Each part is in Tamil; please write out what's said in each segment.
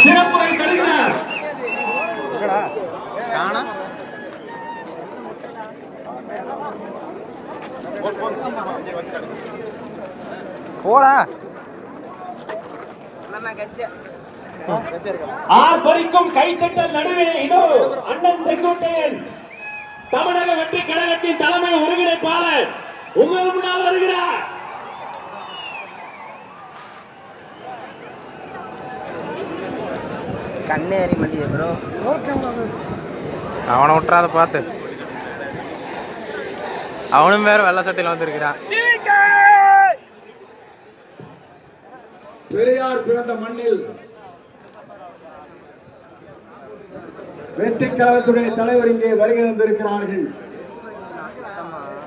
சிறப்புரை தருகிறார். ஆர்ப்பரிக்கும் கைத்தட்டல் நடுவே இதோ அண்ணன் செங்கோட்டையன் தமிழக வெற்றி கழகத்தின் தலைமை ஒருங்கிணைப்பாளர் உங்கள் முன்னால் வருகிறார். கண்ணேறி மண்டியது ப்ரோ, அவனை விட்டுறாத பார்த்து. அவனும் வேற வெள்ள சட்டையில் வந்திருக்கிறான். பெரியார் பிறந்த மண்ணில் வெற்றி கழகத்துடைய தலைவர் இங்கே வருகை வந்திருக்கிறார்கள்.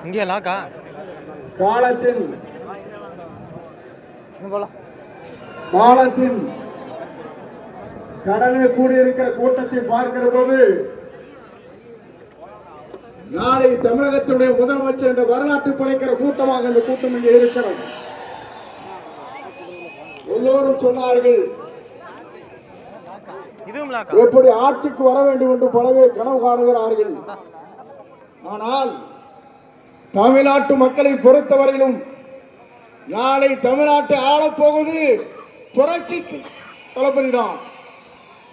இங்கே லாக்கா காலத்தின் கடலில் கூடியிருக்கிற கூட்டத்தை பார்க்கிற போது நாளை தமிழகத்துடைய முதலமைச்சர் என்ற வரலாற்று படைக்கிற கூட்டமாக இந்த கூட்டம் இங்கே இருக்கிறது. எல்லோரும் சொன்னார்கள் எப்படி ஆட்சிக்கு வர வேண்டும் என்று பல பேர் கனவு காணுகிறார்கள். ஆனால் தமிழ்நாட்டு மக்களை பொறுத்தவரையிலும் நாளை தமிழ்நாட்டை ஆளப்போவது புரட்சி தளபதி தான்.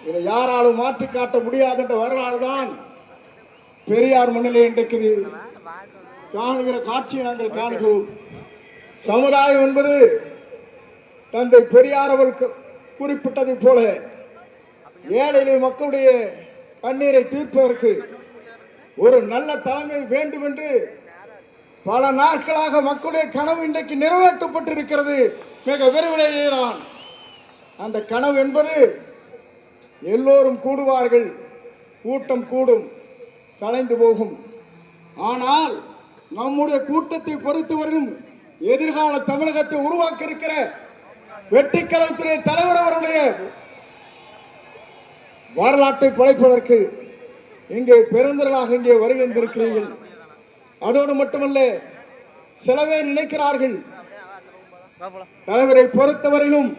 இதை யாராலும் மாற்றி காட்ட முடியாது என்ற வரலாறு தான் பெரியார் முன்னிலை இன்றைக்கு காணுகிற காட்சியை நாங்கள் காணுகிறோம். சமுதாயம் என்பது தந்தை பெரியார் அவர்கள் குறிப்பிட்டதை போல ஏழை மக்களுடைய கண்ணீரை தீர்ப்பதற்கு ஒரு நல்ல தலைமை வேண்டும் என்று பல நாட்களாக மக்களுடைய கனவு இன்றைக்கு நிறைவேற்றப்பட்டிருக்கிறது. மிக விரைவிலேயே தான் அந்த கனவு என்பது எல்லோரும் கூடுவார்கள், கூட்டம் கூடும், கலைந்து போகும். ஆனால் நம்முடைய கூட்டத்தை பொறுத்தவரையும் எதிர்கால தமிழகத்தை உருவாக்க இருக்கிற வெற்றி கழகத்துடைய தலைவர் அவருடைய வரலாற்றை படைப்பதற்கு இங்கே பெருந்திரளாக இங்கே வருகின்றிருக்கிறீர்கள். அதோடு மட்டுமல்ல, சிலவே நினைக்கிறார்கள் தலைவரை பொறுத்தவரையிலும்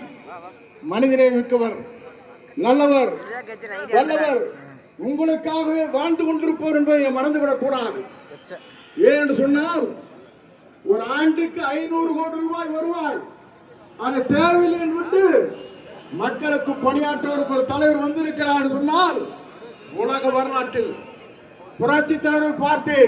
மனிதனை மிக்கவர், நல்லவர், வல்லவர், உங்களுக்காகவே வாழ்ந்து கொண்டிருப்பவர் என்பதை மறந்துவிடக் கூடாது. ஏன்னு சொன்னால் ஒரு ஆண்டுக்கு 500 கோடி ரூபாய் வருவாய் அது தேவையில்லை என்று மக்களுக்கு பணியாற்றுவதற்கு ஒரு தலைவர் வந்திருக்கிறார் சொன்னால் உலக வரலாற்றில் புரட்சி தலைவர் பார்த்தேன்.